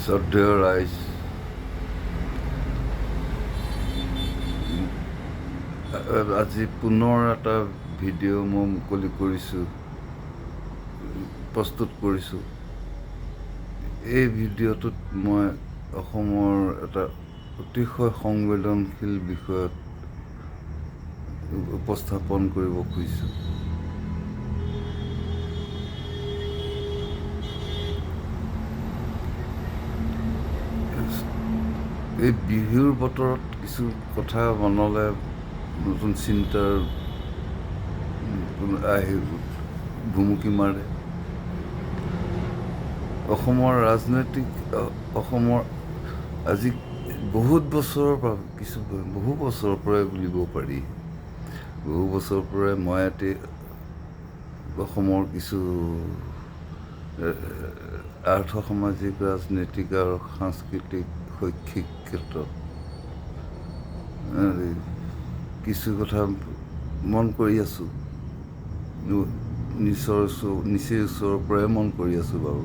শ্ৰদ্ধেয় ৰাইজ, আজি পুনৰ এটা ভিডিঅ' মই মুকলি কৰিছোঁ, প্ৰস্তুত কৰিছোঁ। এই ভিডিঅ'টোত মই অসমৰ এটা অতিশয় সংবেদনশীল বিষয়ত উপস্থাপন কৰিব খুজিছোঁ। এই বিহুৰ বতৰত কিছু কথা মনলৈ নতুন চিন্তাৰ আহি ভুমুকি মাৰে। অসমৰ আজি বহুত বছৰৰ পৰা বহু বছৰৰ পৰাই বুলিব পাৰি, বহু বছৰৰ পৰাই মই ইয়াতে অসমৰ কিছু আৰ্থ সামাজিক, ৰাজনৈতিক আৰু সাংস্কৃতিক, শৈক্ষিক ক্ষেত্ৰত কিছু কথা মন কৰি আছোঁ। নিচেই ওচৰৰ পৰাই মন কৰি আছোঁ বাৰু।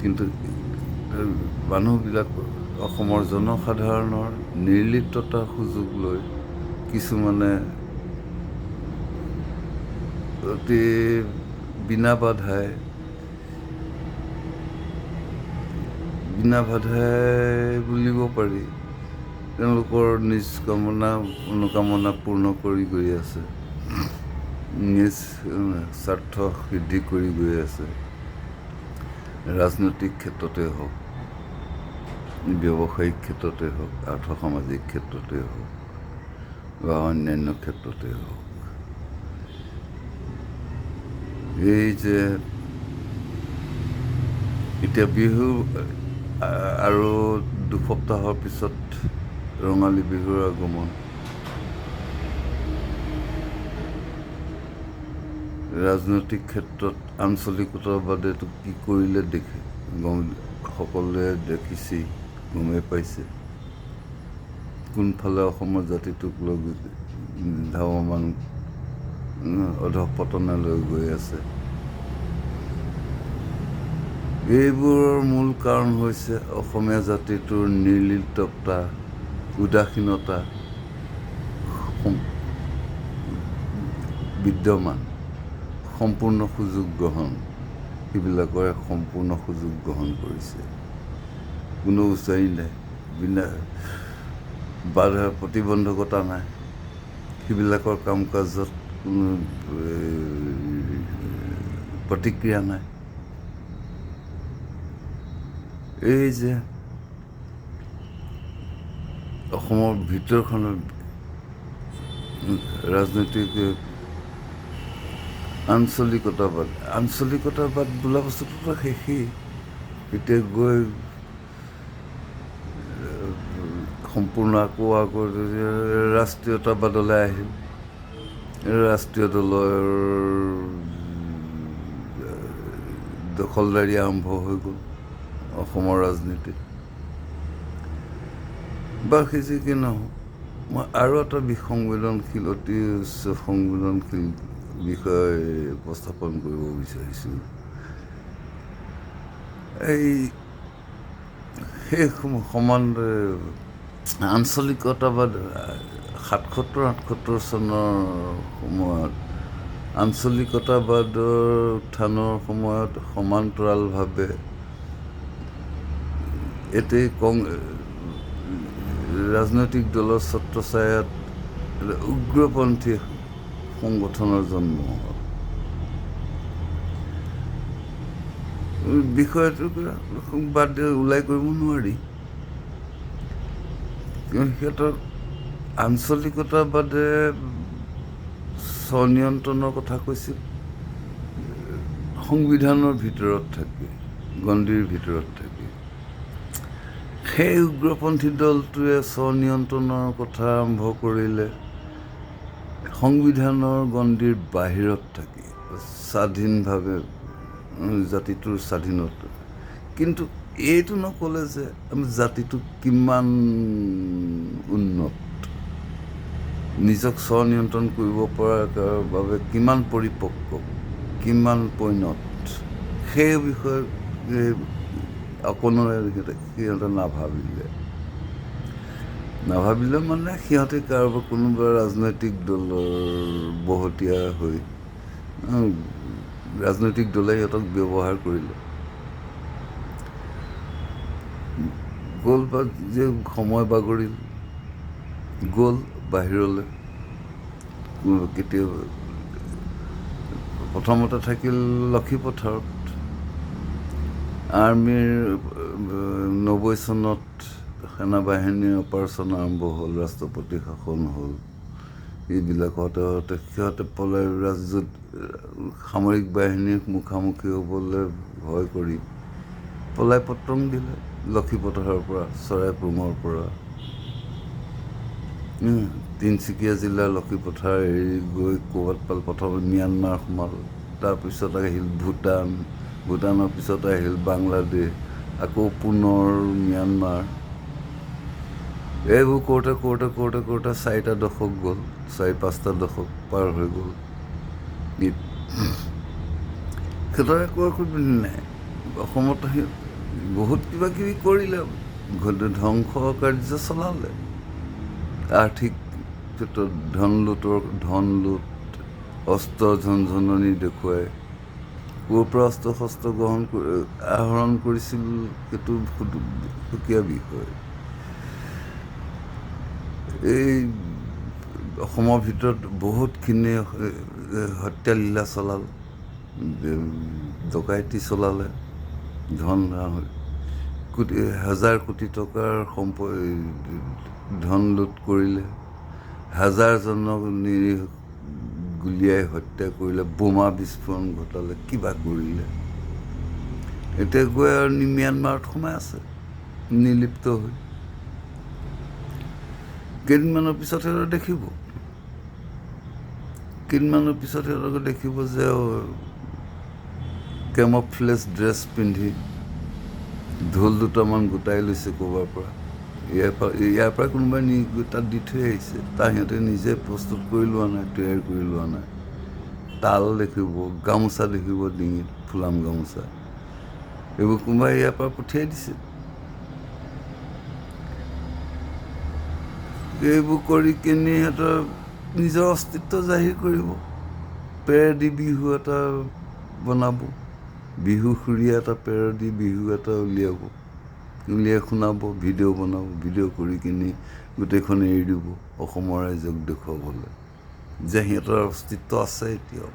কিন্তু মানুহবিলাক অসমৰ জনসাধাৰণৰ নিৰ্লিপ্ততাৰ সুযোগ লৈ কিছুমানে অতি বিনা বাধাই বুলিব পাৰি তেওঁলোকৰ নিজ মনোকামনা পূৰ্ণ কৰি গৈ আছে, নিজ স্বাৰ্থ সিদ্ধি কৰি গৈ আছে। ৰাজনৈতিক ক্ষেত্ৰতে হওক, ব্যৱসায়িক ক্ষেত্ৰতে হওক, আৰ্থ সামাজিক ক্ষেত্ৰতে হওক বা অন্যান্য ক্ষেত্ৰতে হওক। এই যে এতিয়া বিহু আৰু দুসপ্তাহৰ পিছত ৰঙালী বিহুৰ আগমন। ৰাজনৈতিক ক্ষেত্ৰত আঞ্চলিকতাবাদেতো কি কৰিলে সকলোৱে দেখিছেই, গমেই পাইছে কোনফালে অসমৰ জাতিটোক লৈ ধাৱমান অধঃপতনলৈ গৈ আছে। এইবোৰৰ মূল কাৰণ হৈছে অসমীয়া জাতিটোৰ নিৰ্লিপ্ততা, উদাসীনতা বিদ্যমান। সম্পূৰ্ণ সুযোগ গ্ৰহণ, সেইবিলাকৰে সম্পূৰ্ণ সুযোগ গ্ৰহণ কৰিছে। কোনো উচাৰি নাই, বাধা প্ৰতিবন্ধকতা নাই, সেইবিলাকৰ কাম কাজত কোনো প্ৰতিক্ৰিয়া নাই। এই যে অসমৰ ভিতৰখনৰ ৰাজনৈতিক আঞ্চলিকতাবাদ বোলা বস্তুটোতো শেষেই। এতিয়া গৈ সম্পূৰ্ণ আকৌ ৰাষ্ট্ৰীয়তাবাদলৈ আহিল। ৰাষ্ট্ৰীয় দলৰ দখলদাৰী আৰম্ভ হৈ গ'ল অসমৰ ৰাজনীতিত। বা সেই কি নহওক, মই আৰু এটা অতি উচ্চ সংবেদনশীল বিষয় উপস্থাপন কৰিব বিচাৰিছোঁ। সেই আঞ্চলিকতাবাদ 77-78 চনৰ সময়ত আঞ্চলিকতাবাদৰ উত্থানৰ সময়ত সমান্তৰালভাৱে এতেই ৰাজনৈতিক দলৰ ছত্ৰছায়াত উগ্ৰপন্থী সংগঠনৰ জন্ম হ'ল। বিষয়টো বাদ ওলাই কৰিব নোৱাৰি, সিহঁতৰ আঞ্চলিকতাবাদে স্বনিয়ন্ত্ৰণৰ কথা কৈছিল। সংবিধানৰ ভিতৰত থাকি, গণ্ডিৰ ভিতৰত থাকি সেই উগ্ৰপন্থী দলটোৱে স্বনিয়ন্ত্ৰণৰ কথা আৰম্ভ কৰিলে সংবিধানৰ গণ্ডিৰ বাহিৰত থাকি, স্বাধীনভাৱে জাতিটোৰ স্বাধীনতা। কিন্তু এইটো নক'লে যে আমি জাতিটো কিমান উন্নত, নিজক স্বনিয়ন্ত্ৰণ কৰিব পৰাৰ বাবে কিমান পৰিপক্ক, কিমান পৰিণত, সেই বিষয়ে অকণোৰে সিহঁতে নাভাবিলে মানে সিহঁতে কাৰোবাৰ কোনোবা ৰাজনৈতিক দলৰ বহতীয়া হৈ ৰাজনৈতিক দলে সিহঁতক ব্যৱহাৰ কৰিলে গ'ল বা যে সময় বাগৰিল গ'ল বাহিৰলৈ কেতিয়াবা প্ৰথমতে থাকিল লক্ষীপথাৰত আৰ্মীৰ 90 চনত সেনাবাহিনীৰ অপাৰেশ্যন আৰম্ভ হ'ল ৰাষ্ট্ৰপতি শাসন হ'ল এইবিলাকতে সিহঁতে পলাই ৰাজ্যত সামৰিক বাহিনীৰ মুখামুখি হ'বলৈ ভয় কৰি পলাই পত্ৰং দিলে লক্ষীপথাৰৰ পৰা চৰাইপুঙৰ পৰা তিনিচুকীয়া জিলাৰ লক্ষীপথাৰ এৰি গৈ ক'ৰবাত পাল প্ৰথম ম্যানমাৰ সোমাল তাৰপিছত আহিল ভূটানৰ পিছত আহিল বাংলাদেশ আকৌ পুনৰ ম্যানমাৰ এইবোৰ কৰোঁতে 4টা দশক গ'ল 4-5টা দশক পাৰ হৈ গ'ল সিহঁতৰ একো নাই অসমত বহুত কিবা কিবি কৰিলে ধ্বংস কাৰ্য চলালে আৰ্থিক ক্ষেত্ৰত ধন লুট অস্ত্ৰ ঝনঝননি দেখুৱাই ক'ৰ পৰা অস্ত্ৰ শস্ত্ৰ আহৰণ কৰিছিল সেইটো সুকীয়া বিষয় এই অসমৰ ভিতৰত বহুতখিনি হত্যালীলা চলাল ডকাইতি চলালে হাজাৰ কোটি টকাৰ ধন লুট কৰিলে হাজাৰজনক নিৰীহ গুলীয়াই হত্যা কৰিলে বোমা বিস্ফোৰণ ঘটালে কিবা কৰিলে এতিয়া গৈ আৰু ম্যানমাৰত সোমাই আছে নিৰ্লিপ্ত হৈ কেইদিনমানৰ পিছত সিহঁতে দেখিব যে কেমফ্লেজ ড্ৰেছ পিন্ধি ঢোল দুটামান গোটাই লৈছে ক'ৰবাৰ পৰা ইয়াৰ পৰা কোনোবাই নি তাত দি থৈ আহিছে তাৰ সিহঁতে নিজে প্ৰস্তুত কৰি লোৱা নাই তৈয়াৰ কৰি লোৱা নাই তাল দেখিব গামোচা দেখিব ডিঙিত ফুলাম গামোচা এইবোৰ কোনোবাই ইয়াৰ পৰা পঠিয়াই দিছে এইবোৰ কৰি কিনি সিহঁতৰ নিজৰ অস্তিত্ব জাহিৰ কৰিব পেৰেডি বিহু এটা বনাব বিহু সুৰীয়া এটা পেৰডি বিহু এটা উলিয়াই শুনাব ভিডিঅ' বনাব ভিডিঅ' কৰি কিনি গোটেইখন এৰি দিব অসমৰ ৰাইজক দেখুৱাবলৈ যে সিহঁতৰ অস্তিত্ব আছে এতিয়াও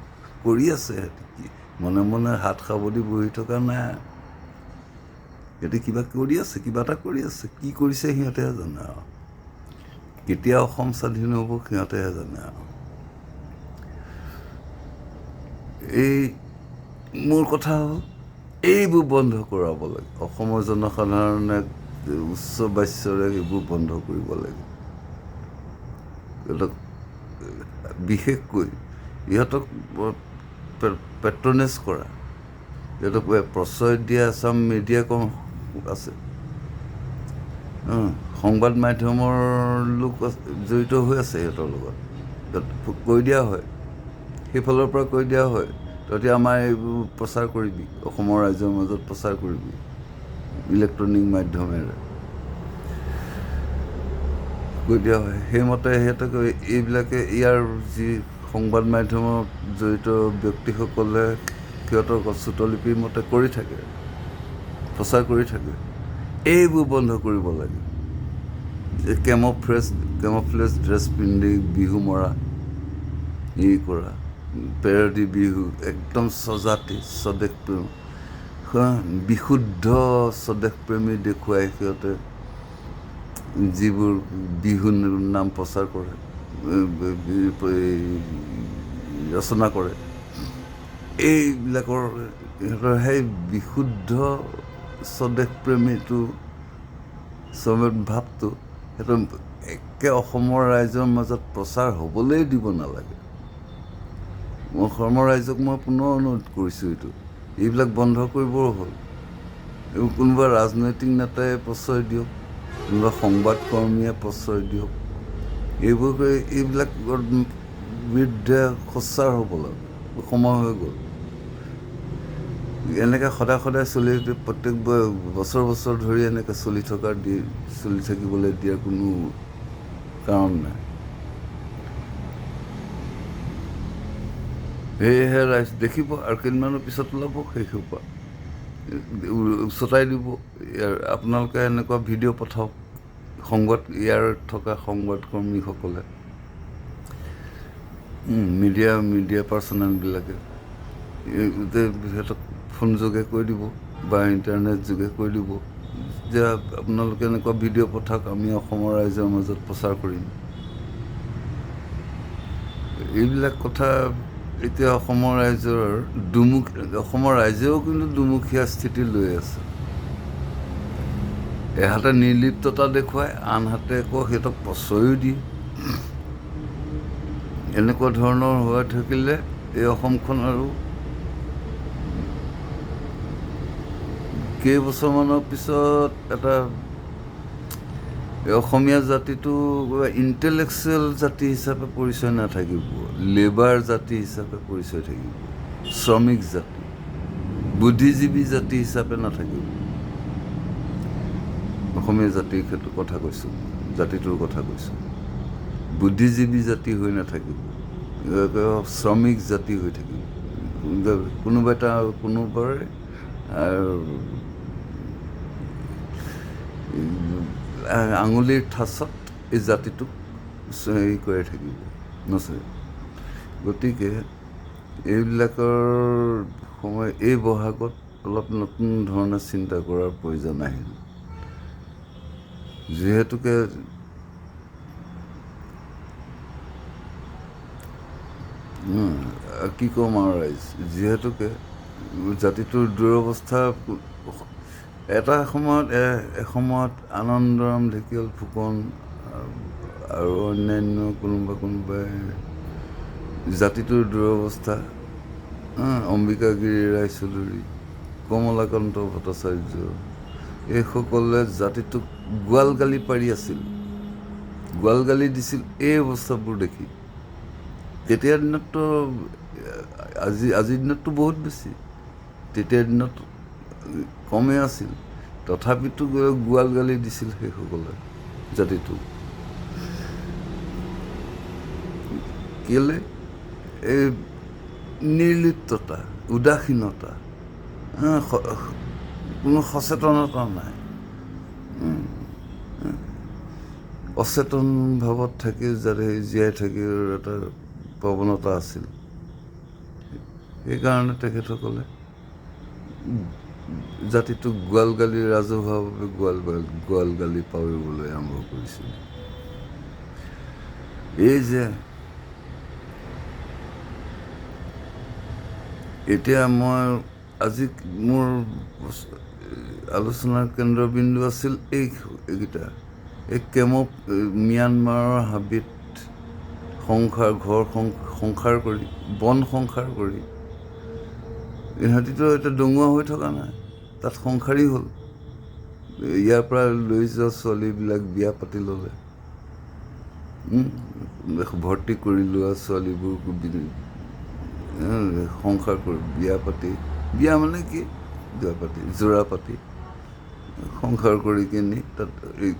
কৰি আছে সিহঁতে মনে মনে হাত সাৱটি বহি থকা নাই সিহঁতে কিবা এটা কৰি আছে কি কৰিছে সিহঁতেহে জানে আৰু কেতিয়া অসম স্বাধীন হ'ব সিহঁতেহে জানে আৰু এই মোৰ কথা হ'ল এইবোৰ বন্ধ কৰাব লাগে অসমৰ জনসাধাৰণে উচ্চ বাচ্যৰে এইবোৰ বন্ধ কৰিব লাগে সিহঁতক বিশেষকৈ ইহঁতক পেট্ৰনেজ কৰা সিহঁতক প্ৰশ্ৰয় দিয়া এচাম মিডিয়া আছে সংবাদ মাধ্যমৰ লোক জড়িত হৈ আছে সিহঁতৰ লগত কৈ দিয়া হয় সেইফালৰ পৰা কৈ দিয়া হয় তহঁতি আমাৰ এইবোৰ প্ৰচাৰ কৰিবি অসমৰ ৰাইজৰ মাজত প্ৰচাৰ কৰিবি ইলেক্ট্ৰনিক মাধ্যমেৰে কৈ দিয়া হয় সেইমতে সিহঁতক এইবিলাকে ইয়াৰ যি সংবাদ মাধ্যমত জড়িত ব্যক্তিসকলে সিহঁতক শ্ৰুতলিপিৰ মতে কৰি থাকে প্ৰচাৰ কৰি থাকে এইবোৰ বন্ধ কৰিব লাগে কেমফ্লেজ ড্ৰেছ পিন্ধি বিহু মৰা কৰা পেৰডি বিহু একদম স্বদেশ প্ৰেম বিশুদ্ধ স্বদেশ প্ৰেমী দেখুৱাই সিহঁতে যিবোৰ বিহু নাম প্ৰচাৰ কৰে ৰচনা কৰে এইবিলাকৰ সিহঁতৰ সেই বিশুদ্ধ স্বদেশ প্ৰেমীটো ভাৱটো সেইটো একে অসমৰ ৰাইজৰ মাজত প্ৰচাৰ হ'বলৈ দিব নালাগে মই অসমৰ ৰাইজক মই পুনৰ অনুৰোধ কৰিছোঁ এইবিলাক বন্ধ কৰিবৰ হ'ল এইবোৰ কোনোবা ৰাজনৈতিক নেতাই প্ৰশ্ৰয় দিয়ক কোনোবা সংবাদকৰ্মীয়ে প্ৰশ্ৰয় দিয়ক এইবিলাকৰ বিৰুদ্ধে সোচ্চাৰ হ'ব লাগে সময় হৈ গ'ল এনেকৈ সদায় চলি প্ৰত্যেক বছৰ ধৰি এনেকৈ চলি থাকিবলৈ দিয়াৰ কোনো কাৰণ নাই। সেয়েহে ৰাইজ দেখিব আৰু কেইদিনমানৰ পিছত ওলাব সেইসোপা উচতাই দিব। আপোনালোকে এনেকুৱা ভিডিঅ' পঠাওক ইয়াৰ থকা সংবাদকৰ্মীসকলে, মিডিয়া পাৰ্চনেলবিলাকে সিহঁতক ফোন যোগে কৈ দিব বা ইণ্টাৰনেট যোগে কৈ দিব যে আপোনালোকে এনেকুৱা ভিডিঅ' পঠাওক, আমি অসমৰ ৰাইজৰ মাজত প্ৰচাৰ কৰিম। এইবিলাক কথা এতিয়া অসমৰ ৰাইজেও কিন্তু দুমুখীয়া স্থিতি লৈ আছে। এহাতে নিৰ্লিপ্ততা দেখুৱায়, আনহাতে আকৌ সিহঁতক প্ৰশ্ৰয়ো দিয়ে। এনেকুৱা ধৰণৰ হৈ থাকিলে এই অসমখন আৰু কেইবছৰমানৰ পিছত এটা অসমীয়া জাতিটো ইণ্টেলেকচুৱেল জাতি হিচাপে পৰিচয় নাথাকিব, লেবাৰ জাতি হিচাপে পৰিচয় থাকিব, শ্ৰমিক জাতি, বুদ্ধিজীৱী জাতি হিচাপে নাথাকিব। অসমীয়া জাতিৰ ক্ষেত্ৰত কথা কৈছোঁ, জাতিটোৰ কথা কৈছোঁ। বুদ্ধিজীৱী জাতি হৈ নাথাকিব, শ্ৰমিক জাতি হৈ থাকিব। কোনোবাৰে আঙুলিৰ ঠাচত এই জাতিটোক হেৰি কৰি থাকিব, নচলে। গতিকে এইবিলাকৰ সময় এই বহাগত অলপ নতুন ধৰণে চিন্তা কৰাৰ প্ৰয়োজন আহিল। যিহেতুকে কি ক'ম আৰু ৰাইজ, যিহেতুকে জাতিটোৰ দুৰৱস্থা এসময়ত আনন্দৰাম ঢেকীয়াল ফুকন আৰু অন্যান্য কোনোবাই জাতিটোৰ দুৰৱস্থা, অম্বিকাগিৰি ৰায়চৌধুৰী, কমলাকান্ত ভট্টাচাৰ্য, এইসকলে জাতিটোক গোৱাল গালি পাৰি আছিল, গোৱাল গালি দিছিল এই অৱস্থাবোৰ দেখি। তেতিয়াৰ দিনততো আজিৰ দিনততো বহুত বেছি, তেতিয়াৰ দিনত কমেই আছিল, তথাপিতো গোৱাল গালি দিছিল সেইসকলে জাতিটোক। কেলে? এই নিৰ্লিপ্ততা, উদাসীনতা, কোনো সচেতনতা নাই, অচেতন ভাৱত থাকি জীয়াই থাকিৰ এটা প্ৰৱণতা আছিল। সেইকাৰণে তেখেতসকলে জাতিটোক ৰাজহুৱাভাৱে গোৱাল গালি পাৰিবলৈ আৰম্ভ কৰিছিল। এই যে এতিয়া আজি মোৰ আলোচনাৰ কেন্দ্ৰবিন্দু আছিল এইকেইটা, ম্যানমাৰৰ হাবিত সংসাৰ কৰি বন সংসাৰ কৰি ইহঁতিতো এতিয়া দঙুৱা হৈ থকা নাই, তাত সংসাৰী হ'ল। ইয়াৰ পৰা লৈ যোৱা ছোৱালীবিলাক বিয়া পাতি ল'লে, ভৰ্তি কৰি লোৱা ছোৱালীবোৰ সংসাৰ কৰি বিয়া মানে কি, যোৰা পাতি সংসাৰ কৰি কিনি তাত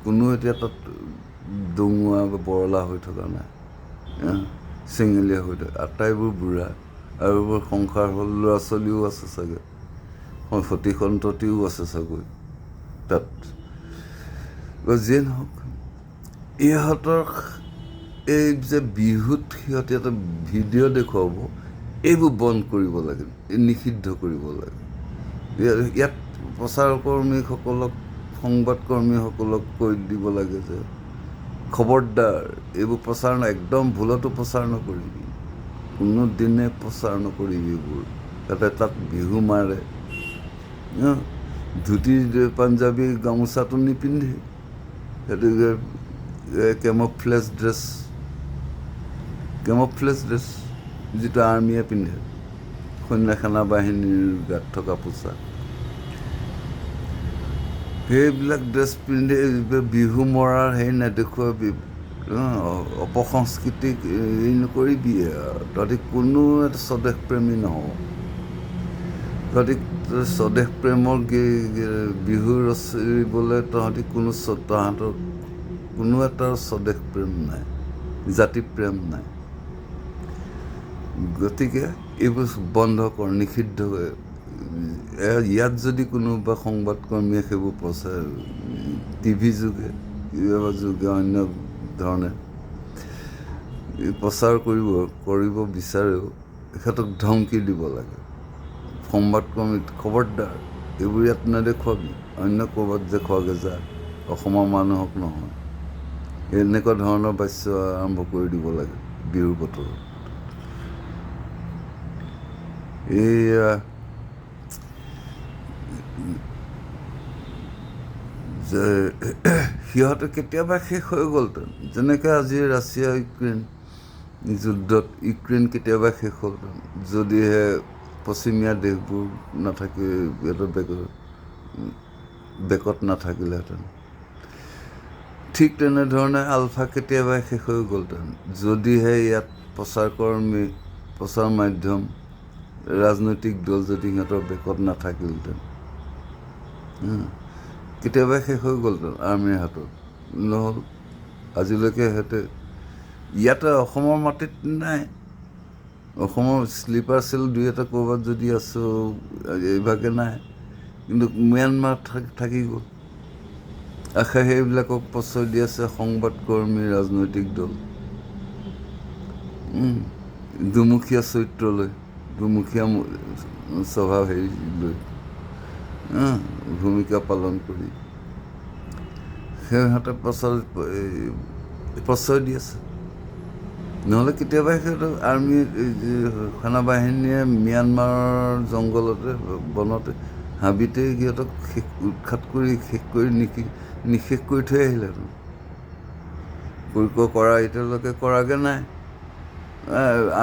কোনো এতিয়া তাত দঙুৱা বা বৰলা হৈ থকা নাই, চেঙেলীয়া হৈ থকা, আটাইবোৰ বুঢ়া, আৰু এইবোৰ সংসাৰ হ'ল, ল'ৰা ছোৱালীও আছে চাগে, সতি সন্ততিও আছে চাগৈ তাত। যিয়ে নহওক, ইহঁতৰ এই যে বিহুত সিহঁতে এটা ভিডিঅ' দেখুৱাব, এইবোৰ বন্ধ কৰিব লাগে, নিষিদ্ধ কৰিব লাগে। ইয়াত প্ৰচাৰকৰ্মীসকলক, সংবাদকৰ্মীসকলক কৈ দিব লাগে যে খবৰদাৰ, এইবোৰ একদম ভুলতো প্ৰচাৰ নকৰিবি, কোনো দিনে প্ৰচাৰ নকৰিবি এইবোৰ। তাত বিহু মাৰে, ধুতি পাঞ্জাবী গামোচাটো নিপিন্ধে, সেইটো কেমফ্লেজ ড্ৰেছ, যিটো আৰ্মীয়ে পিন্ধে, সেনা বাহিনীৰ গাত থকা পোচাক, সেইবিলাক ড্ৰেছ পিন্ধি বিহু মৰাৰ হেৰি নেদেখুৱাবি, অপসংস্কৃতিক হেৰি নকৰিবি। তহঁতি কোনো এটা স্বদেশ প্ৰেমী নহওঁ, তহঁতি স্বদেশ প্ৰেমৰ বিহু ৰচিবলৈ তহঁতি তাহাঁতৰ কোনো এটাৰ স্বদেশ প্ৰেম নাই, জাতি প্ৰেম নাই। গতিকে এইবোৰ বন্ধ কৰ, নিষিদ্ধ ইয়াত যদি কোনোবা সংবাদকৰ্মীয়ে সেইবোৰ টিভি যোগে অন্য ধৰণে প্ৰচাৰ কৰিব বিচাৰেও সিহঁতক ধমকি দিব লাগে। সংবাদকৰ্মী খবৰদাৰ এইবোৰ ইয়াত নেদেখুৱাবি, অন্য ক'ৰবাত দেখুৱাগে যা, অসমৰ মানুহক নহয়। এনেকুৱা ধৰণৰ বাচ্য আৰম্ভ কৰি দিব লাগে বিহুৰ বতৰত। এয়া যে সিহঁতে কেতিয়াবা শেষ হৈ গ'লহেঁতেন, যেনেকৈ আজি ৰাছিয়া ইউক্ৰেইন যুদ্ধত ইউক্ৰেইন কেতিয়াবা শেষ হ'লহেঁতেন যদিহে পশ্চিমীয়া দেশবোৰ বেকত নাথাকিলেহেঁতেন। ঠিক তেনেধৰণে আলফা কেতিয়াবা শেষ হৈ গ'লহেঁতেন যদিহে ইয়াত প্ৰচাৰ মাধ্যম ৰাজনৈতিক দল যদি সিহঁতৰ বেকত নাথাকিলহেঁতেন। কেতিয়াবা শেষ হৈ গ'লহেঁতেন আৰ্মীৰ হাতত, নহ'ল। আজিলৈকে সিহঁতে ইয়াতে অসমৰ মাটিত নাই। অসমৰ শ্লিপাৰ চেল দুই এটা ক'ৰবাত যদি আছো, এইভাগে নাই, কিন্তু ম্যানমাৰ থাকি গ'ল। আশা সেইবিলাকক প্ৰশ্ৰয় দি আছে সংবাদকৰ্মী, ৰাজনৈতিক দল। দুমুখীয়া চৰিত্ৰ লৈ, দুমুখীয়া স্বভাৱ লৈ ভূমিকা পালন কৰি সিহঁতে প্ৰশ্ৰয় দি আছে। নহ'লে কেতিয়াবা সিহঁতক সেনাবাহিনীয়ে ম্যানমাৰৰ জংঘলতে, বনতে, হাবিতে সিহঁতক উৎখাত কৰি নিশেষ কৰি থৈ আহিলেহেঁতেন। কৰা এতিয়ালৈকে কৰাগে নাই।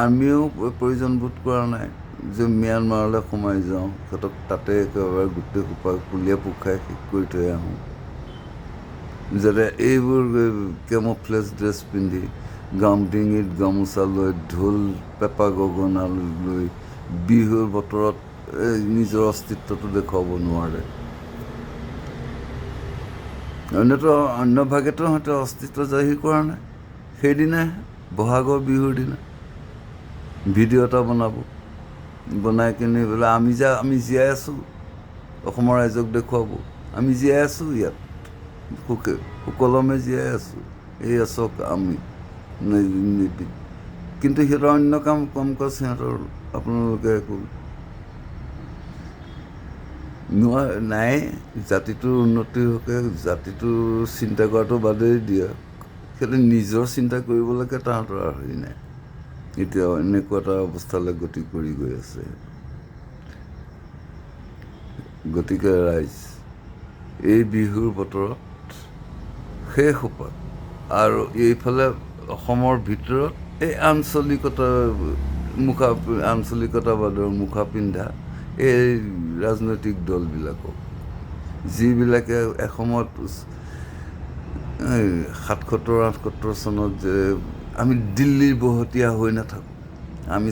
আৰ্মীয়েও প্ৰয়োজনবোধ কৰা নাই যে ম্যানমাৰলৈ সোমাই যাওঁ, সিহঁতক তাতে একেবাৰে গোটেই সোপা পুলিয়ে পোখাই শেষ কৰি থৈ আহোঁ, যাতে এইবোৰ কেমোফ্লেজ ড্ৰেছ পিন্ধি ডিঙিত গামোচা লৈ, ঢোল পেঁপা গগনা লৈ বিহুৰ বতৰত নিজৰ অস্তিত্বটো দেখুৱাব নোৱাৰে। অন্য ভাগেতো সিহঁতে অস্তিত্ব জাহিৰ কৰা নাই। সেইদিনাই বহাগৰ বিহুৰ দিনা ভিডিঅ' এটা বনাই কিনি বোলে আমি জীয়াই আছোঁ, অসমৰ ৰাইজক দেখুৱাব আমি জীয়াই আছোঁ, ইয়াত সুকলমে জীয়াই আছোঁ, এই আছক আমি। কিন্তু সিহঁতৰ অন্য কাম কম কাজ সিহঁতৰ আপোনালোকে একো নাই। জাতিটোৰ উন্নতিৰ হকে জাতিটোৰ চিন্তা কৰাটো বাদেই দিয়া, সিহঁতে নিজৰ চিন্তা কৰিবলৈকে তাহাঁতৰ হেৰি নাই। এতিয়া এনেকুৱা এটা অৱস্থালৈ গতি কৰি গৈ আছে। গতিকে ৰাইজ, এই বিহুৰ বতৰত সেই সোপা আৰু এইফালে অসমৰ ভিতৰত এই আঞ্চলিকতাবাদৰ মুখা পিন্ধা এই ৰাজনৈতিক দলবিলাকক, যিবিলাকে এসময়ত ৭৭-৭৮ চনত যে আমি দিল্লীৰ বহতীয়া হৈ নাথাকোঁ, আমি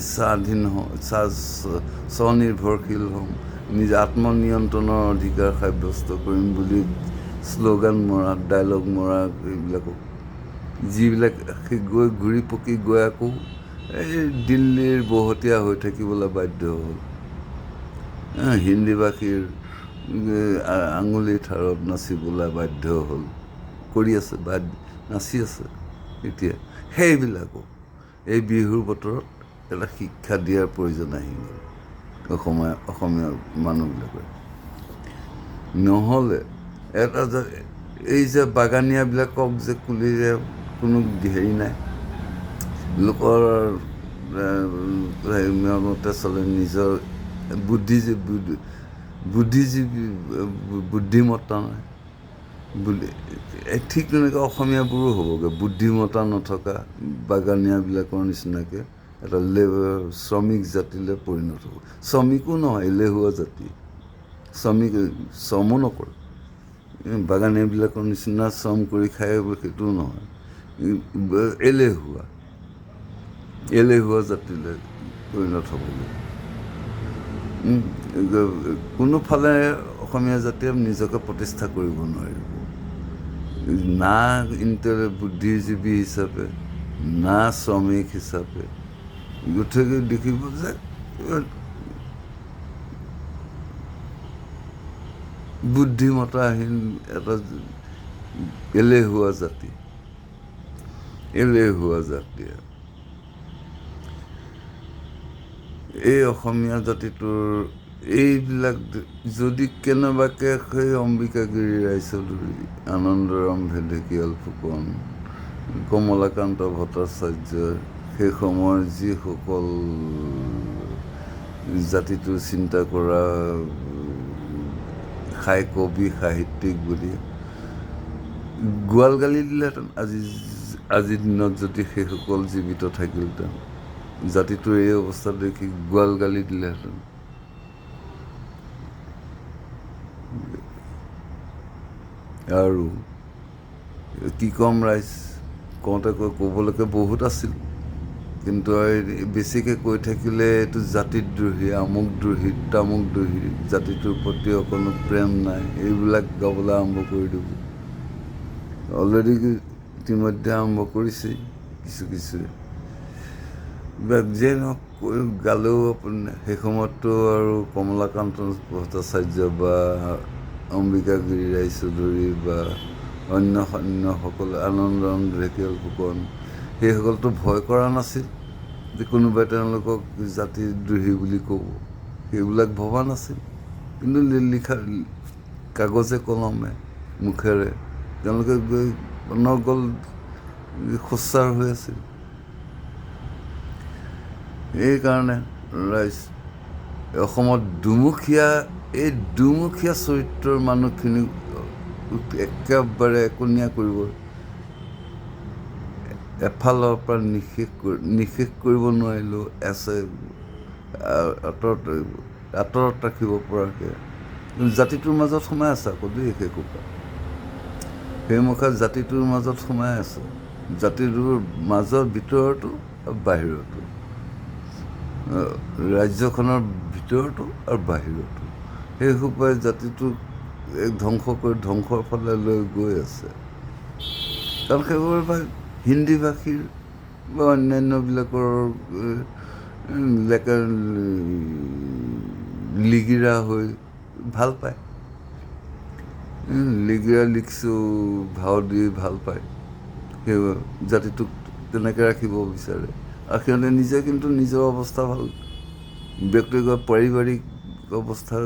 স্বনিৰ্ভৰশীল হ'ম, নিজে আত্মনিয়ন্ত্ৰণৰ অধিকাৰ সাব্যস্ত কৰিম বুলি শ্লোগান মৰা, ডাইলগ মৰা এইবিলাকক, যিবিলাক ঘূৰি পকি গৈ আকৌ এই দিল্লীৰ বহতীয়া হৈ থাকিবলৈ বাধ্য হ'ল। হিন্দীভাষীৰ আঙুলিৰ ঠাৰত নাচিবলৈ বাধ্য হ'ল, কৰি আছে, নাচি আছে। এতিয়া সেইবিলাকক এই বিহুৰ বতৰত এটা শিক্ষা দিয়াৰ প্ৰয়োজন আহি গ'ল অসমীয়া মানুহবিলাকে। নহ'লে এই যে বাগানীয়াবিলাকক যে কুলিৰে কোনো হেৰি নাই, লোকৰ মতে চলে, নিজৰ বুদ্ধিমত্তা নাই। ঠিক তেনেকৈ অসমীয়াবোৰো হ'বগৈ বুদ্ধিমত্তা নথকা বাগানীয়াবিলাকৰ নিচিনাকৈ এটা শ্ৰমিক জাতিলৈ পৰিণত হ'ব। শ্ৰমিকো নহয়, এলেহুৱা জাতি। শ্ৰমো নকৰে, বাগানীয়াবিলাকৰ নিচিনা শ্ৰম কৰি খাই সেইটোও নহয়, এলেহুৱা জাতিলৈ পৰিণত হ'বগৈ। কোনোফালে অসমীয়া জাতিয়ে নিজকে প্ৰতিষ্ঠা কৰিব নোৱাৰিব, না বুদ্ধিজীৱী হিচাপে, না শ্ৰমিক হিচাপে। গতিকে দেখিব যে বুদ্ধিমত্তাহীন এটা এলেহুৱা জাতি। এই অসমীয়া জাতিটোৰ এইবিলাক যদি কেনেবাকৈ সেই অম্বিকাগিৰি ৰায়চৌধুৰী, আনন্দৰাম ঢেকীয়াল ফুকন, কমলাকান্ত ভট্টাচাৰ্য, সেই সময়ৰ যিসকল জাতিটো চিন্তা কৰা কবি সাহিত্যিক বুলি গোৱাল গালি দিলেহেঁতেন, আজিৰ দিনত যদি সেইসকল জীৱিত থাকিলহেঁতেন, জাতিটোৰ এই অৱস্থা দেখি গোৱাল গালি দিলেহেঁতেন। আৰু কি ক'ম ৰাইজ, ক'বলৈকে বহুত আছিল, কিন্তু বেছিকৈ কৈ থাকিলে এইটো জাতিদ্ৰোহী, আমুকদ্ৰোহী, তামুকদ্ৰোহী, জাতিটোৰ প্ৰতি অকণো প্ৰেম নাই, এইবিলাক গাবলৈ আৰম্ভ কৰি দিব। অলৰেডি ইতিমধ্যে আৰম্ভ কৰিছেই কিছুৱে। যিয়ে নহওক গালেও আপুনি সেই সময়ততো আৰু কমলাকান্ত ভট্টাচাৰ্য বা অম্বিকাগিৰি ৰায়চৌধুৰী বা অন্যসকলে, আনন্দৰাম ঢেকীয়াল ফুকন, সেইসকলতো ভয় কৰা নাছিল যে কোনোবাই তেওঁলোকক জাতিদ্ৰোহী বুলি ক'ব, সেইবিলাক ভবা নাছিল। কিন্তু লিখা কাগজে কলমে মুখেৰে তেওঁলোকে গৈ অনৰ্গল সোচ্চাৰ হৈ আছিল। এইকাৰণে ৰাইজ, অসমত এই দুমুখীয়া চৰিত্ৰৰ মানুহখিনিক একেবাৰে একনীয়া কৰিব, এফালৰ পৰা নিশেষ কৰিব নোৱাৰিলেও আঁতৰত ৰাখিব পৰাকৈ জাতিটোৰ মাজত সোমাই আছে আকৌ দেই। সেইমুখা জাতিটোৰ মাজত সোমাই আছে, জাতিটোৰ মাজৰ ভিতৰতো আৰু বাহিৰতো, ৰাজ্যখনৰ ভিতৰতো আৰু বাহিৰতো। সেই সোপাই জাতিটোক ধ্বংসৰ ফালে লৈ গৈ আছে। কাৰণ সেইবোৰ হিন্দী ভাষীৰ বা অন্যান্যবিলাকৰ লিগিৰা হৈ ভাল পায়, লিখছোঁ ভাও দি ভাল পায়, সেই জাতিটোক তেনেকৈ ৰাখিব বিচাৰে। আৰু সিহঁতে নিজে কিন্তু নিজৰ অৱস্থা ভাল, ব্যক্তিগত পাৰিবাৰিক অৱস্থা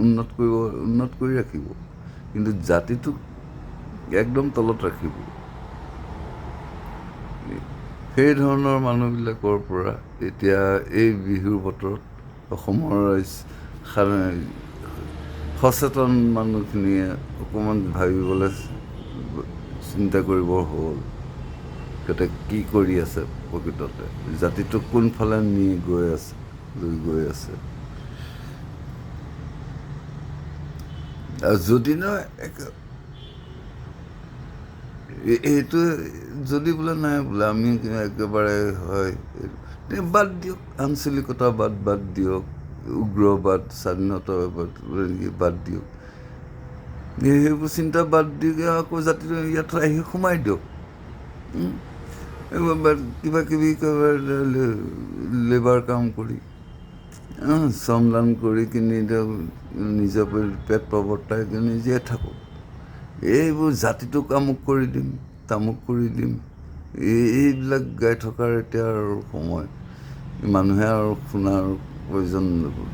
উন্নত কৰি ৰাখিব, কিন্তু জাতিটোক একদম তলত ৰাখিব। সেই ধৰণৰ মানুহবিলাকৰ পৰা এতিয়া এই বিহুৰ বতৰত অসমৰ সচেতন মানুহখিনিয়ে অকণমান ভাবিবলৈ চিন্তা কৰিবৰ হ'ল, সিহঁতে কি কৰি আছে প্ৰকৃততে, জাতিটোক কোনফালে লৈ গৈ আছে। আৰু যদি নহয় এইটো যদি বোলে নাই বোলে আমি একেবাৰে হয়, বাদ দিয়ক, আঞ্চলিকতা বাদ দিয়ক, উগ্ৰবাদ, স্বাধীনতাবাদ বাদ দিয়ক, সেইবোৰ চিন্তা বাদ দি আকৌ জাতিটো ইয়াত আহি সোমাই দিয়ক। কিবা কিবি লেবাৰ কাম কৰি, শ্ৰমদান কৰি কিনি নিজৰ পেট প্ৰৱৰ্তাই কিনি জীয়াই থাকক। এইবোৰ জাতিটোক আমুক কৰি দিম, তামুক কৰি দিম, এইবিলাক গাই থকাৰ এতিয়া আৰু সময়, মানুহে আৰু শুনাৰ প্ৰয়োজন নপৰে।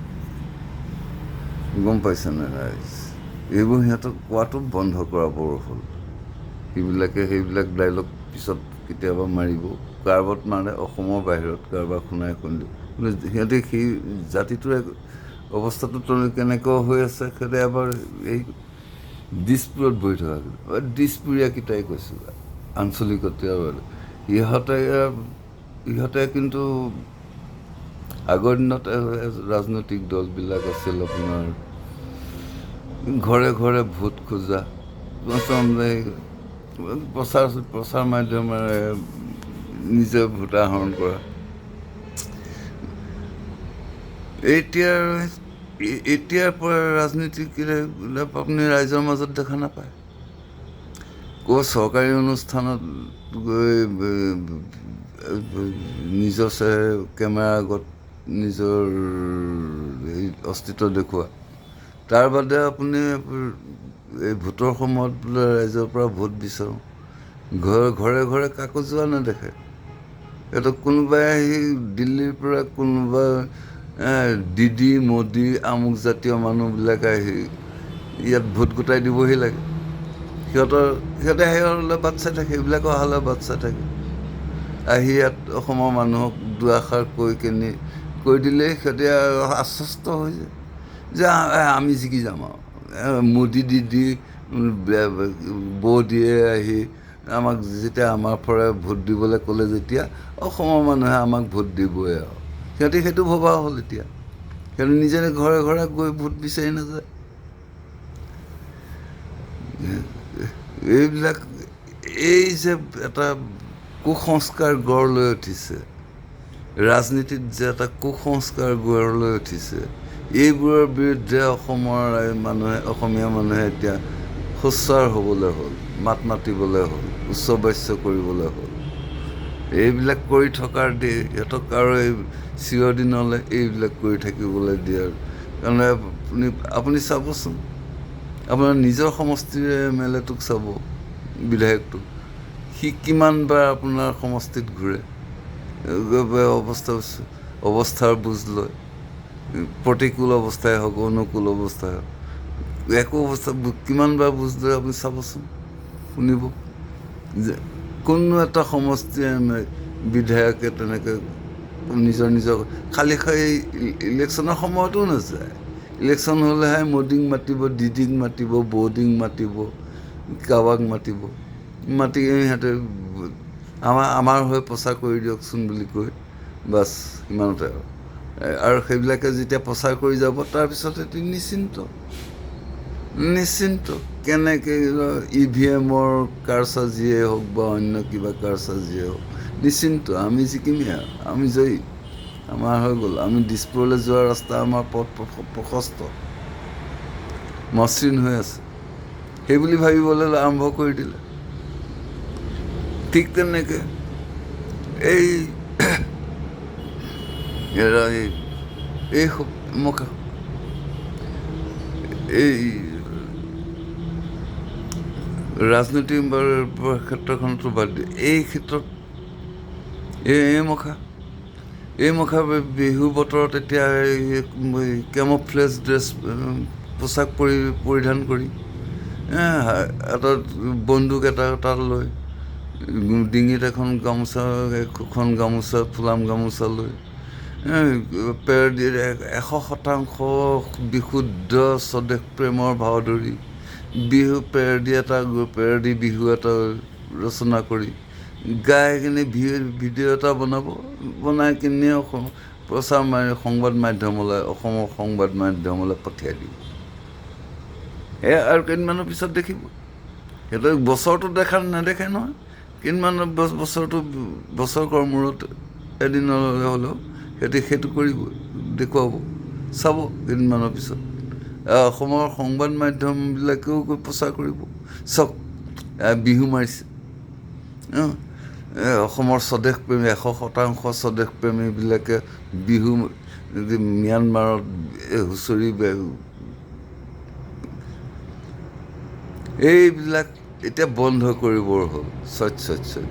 গম পাইছেনে ৰাইজ? এইবোৰ সিহঁতক কোৱাটো বন্ধ কৰাব হ'ল। সেইবিলাক ডাইলগ পিছত কেতিয়াবা মাৰিব, কাৰোবাত মাৰে অসমৰ বাহিৰত, কাৰোবাৰ শুনাই শুনিব, কিন্তু সিহঁতে সেই জাতিটোৰ অৱস্থাটো কেনেকুৱা হৈ আছে, সিহঁতে এবাৰ এই দিছপুৰত বহি থকা, দিছপুৰীয়াকেইটাই কৈছোঁ, আঞ্চলিকতা ইহঁতে কিন্তু আগৰ দিনত ৰাজনৈতিক দলবিলাক আছিল আপোনাৰ ঘৰে ঘৰে ভোট খোজা, প্ৰচাৰ মাধ্যমেৰে নিজে ভোট আহৰণ কৰা, এতিয়াৰ পৰা ৰাজনীতি আপুনি ৰাইজৰ মাজত দেখা নাপায়। ক'ৰ চৰকাৰী অনুষ্ঠানত গৈ নিজৰ কেমেৰাৰ আগত নিজৰ অস্তিত্ব দেখুওৱা, তাৰ বাদে আপুনি এই ভোটৰ সময়ত বোলে ৰাইজৰ পৰা ভোট বিচাৰোঁ, ঘৰে ঘৰে কাকো যোৱা নেদেখে। সিহঁতক কোনোবাই আহি দিল্লীৰ পৰা কোনোবা দিদি মোদী আমুক জাতীয় মানুহবিলাকে আহি ইয়াত ভোট গোটাই দিবহি লাগে। সিহঁতে সেইলৈ বাট চাই থাকে, সেইবিলাক অহালৈ বাট চাই থাকে। আহি ইয়াত অসমৰ মানুহক দুআষাৰ কৈ দিলেই সিহঁতে আশ্বস্ত হৈ যায় যে আমি জিকি যাম আৰু। মোদী দিদি বৌদিয়ে আহি আমাক যেতিয়া আমাৰ পৰা ভোট দিবলৈ ক'লে, যেতিয়া অসমৰ মানুহে আমাক ভোট দিবই আৰু সিহঁতে সেইটো ভবা হ'ল। এতিয়া সিহঁতে নিজে ঘৰে ঘৰে গৈ ভোট বিচাৰি নাযায়। এইবিলাক এই যে এটা কুসংস্কাৰ গঢ় লৈ উঠিছে, ৰাজনীতিত যে এটা কুসংস্কাৰ গঢ় লৈ উঠিছে, এইবোৰৰ বিৰুদ্ধে অসমীয়া মানুহে এতিয়া সোচ্চাৰ হ'বলৈ হ'ল, মাত মাতিবলৈ হ'ল, উচ্চবাচ্য কৰিবলৈ হ'ল। এইবিলাক কৰি থকাৰ সিহঁতক আৰু এই চিৰদিনলৈ এইবিলাক কৰি থাকিবলৈ দিয়াৰ কাৰণে আপুনি চাবচোন, আপোনাৰ নিজৰ সমষ্টিৰ MLA-টোক চাব, বিধায়কটোক, সি কিমানবাৰ আপোনাৰ সমষ্টিত ঘূৰে, অৱস্থাৰ বুজ লয়। প্ৰতিকূল অৱস্থাই হওক, অনুকূল অৱস্থাই হওক, একো অৱস্থা কিমানবাৰ বুজ লয় আপুনি চাবচোন, শুনিব যে কোনো এটা সমষ্টিৰ বিধায়কে তেনেকৈ নিজৰ খালী ইলেকশ্যনৰ সময়তো নাযায়। ইলেকশ্যন হ'লেহে মোদীক মাতিব, দিদিক মাতিব, বৌদিক মাতিব, কাৰোবাক মাতি সিহঁতে আমাৰ হৈ প্ৰচাৰ কৰি দিয়কচোন বুলি কৈ বাছ সিমানতে আৰু সেইবিলাকে যেতিয়া প্ৰচাৰ কৰি যাব, তাৰপিছত এটি নিশ্চিন্ত কেনেকৈ EVM-ৰ কাৰচাজিয়ে হওক বা অন্য কিবা কাৰচাজিয়ে হওক, নিশ্চিন্ত আমি জিকিমেই আৰু, আমি জয়ী, আমাৰ হৈ গ'ল। আমি দিছপুৰলৈ যোৱা ৰাস্তা আমাৰ পথ প্ৰশস্ত, মসৃণ হৈ আছে, সেইবুলি ভাবিবলৈ আৰম্ভ কৰি দিলে। ঠিক তেনেকৈ এই ৰাজনীতিৰ ক্ষেত্ৰখনতো বাদ দিয়ে, এই ক্ষেত্ৰত এই মুখা বিহু বতৰত এতিয়া কেমোফ্লেজ ড্ৰেছ পোচাক পৰিধান কৰি এটা বন্দুক এটা লৈ, ডিঙিত এখন গামোচা ফুলাম গামোচা লৈ, পেৰডিৰ 100% বিশুদ্ধ স্বদেশ প্ৰেমৰ ভাও ধৰি পেৰডি বিহু এটা ৰচনা কৰি গাই কিনি ভিডিঅ' এটা বনাই কিনি সংবাদ মাধ্যমলৈ, অসমৰ সংবাদ মাধ্যমলৈ পঠিয়াই দিব। আৰু কেইদিনমানৰ পিছত দেখিব, সিহঁতে বছৰটো নেদেখে নহয়, কেইদিনমানৰ বছৰকৰ মূৰত এদিনলৈ হ'লেও সিহঁতে সেইটো কৰিব, দেখুৱাব, চাব কেইদিনমানৰ পিছত। অসমৰ সংবাদ মাধ্যমবিলাকেও প্ৰচাৰ কৰিব, চাওক বিহু মাৰিছে, অসমৰ স্বদেশপ্ৰেমী 100% স্বদেশপ্ৰেমীবিলাকে বিহু ম্যানমাৰত হুঁচৰি এইবিলাক এতিয়া বন্ধ কৰিবৰ হ'ল।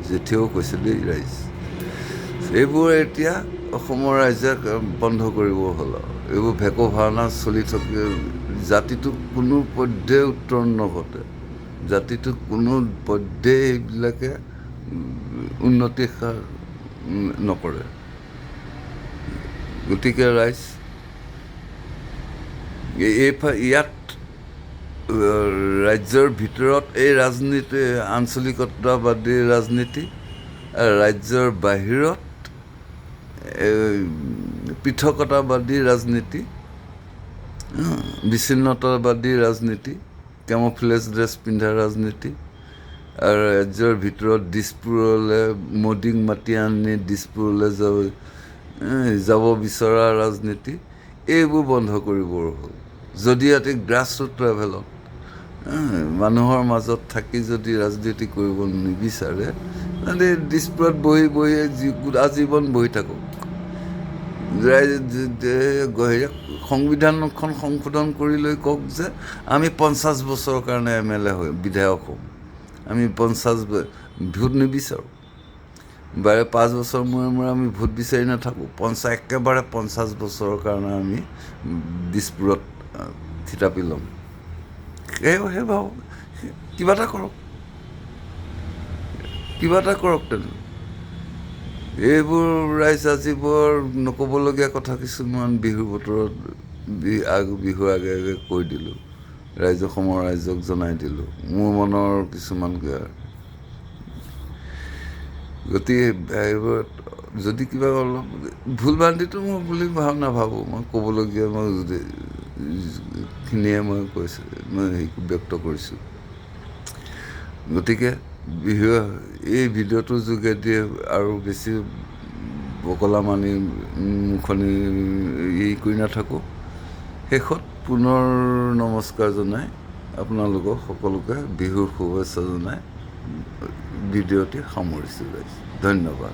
জেঠীয়েও কৈছে দেই ৰাইজ, এইবোৰ এতিয়া অসমৰ ৰাইজে বন্ধ কৰিবৰ হ'ল আৰু। এইবোৰ ভেকো ভাওনা চলি থাকে, জাতিটোক কোনো পধ্যে উত্তৰণ নঘটে, জাতিটোক কোনো পধ্যে এইবিলাকে উন্নতি নকৰে। গতিকে ৰাইজ ইয়াত ৰাজ্যৰ ভিতৰত এই ৰাজনীতি আঞ্চলিকতাবাদী ৰাজনীতি, ৰাজ্যৰ বাহিৰত পৃথকতাবাদী ৰাজনীতি, বিচ্ছিন্নতাবাদী ৰাজনীতি, কেমোফ্লেজ ড্ৰেছ পিন্ধা ৰাজনীতি, আৰু ৰাজ্যৰ ভিতৰত দিছপুৰলৈ মোদীক মাতি আনি দিছপুৰলৈ যাব বিচৰা ৰাজনীতি, এইবোৰ বন্ধ কৰিবৰ হ'ল। যদি ইয়াতে গ্ৰাছৰুট লেভেলত মানুহৰ মাজত থাকি যদি ৰাজনীতি কৰিব নিবিচাৰে, তেন্তে দিছপুৰত বহি বহি আজীৱন বহি থাকক। সংবিধানখন সংশোধন কৰি লৈ কওক যে আমি 50 বছৰৰ কাৰণে MLA হৈ বিধায়ক হ'ম, আমি 50 ভোট নিবিচাৰোঁ, বাৰে 5 বছৰ মূৰে মূৰে আমি ভোট বিচাৰি নাথাকোঁ, একেবাৰে 50 বছৰৰ কাৰণে আমি দিছপুৰত থিতাপি ল'ম। সেই ভাবক, কিবা এটা কৰক, কিবা এটা কৰক। তেনে এইবোৰ ৰাইজ আজি বৰ নক'বলগীয়া কথা কিছুমান বিহুৰ বতৰত বিহুৰ আগে আগে কৈ দিলোঁ, ৰাইজক জনাই দিলোঁ মোৰ মনৰ কিছুমান। গতিকে যদি কিবা অলপ ভুল ভ্ৰান্তিটো মই বুলি নাভাবোঁ, মই ক'বলগীয়া খিনিয়ে মই ব্যক্ত কৰিছোঁ। গতিকে এই ভিডিঅ'টোৰ যোগেদি আৰু বেছি বকলা মানি মুখনি কৰি নাথাকোঁ। শেষত পুনৰ নমস্কাৰ জনাই আপোনালোকক সকলোকে বিহুৰ শুভেচ্ছা জনাই ভিডিঅ'টি সামৰিছোঁ। ধন্যবাদ।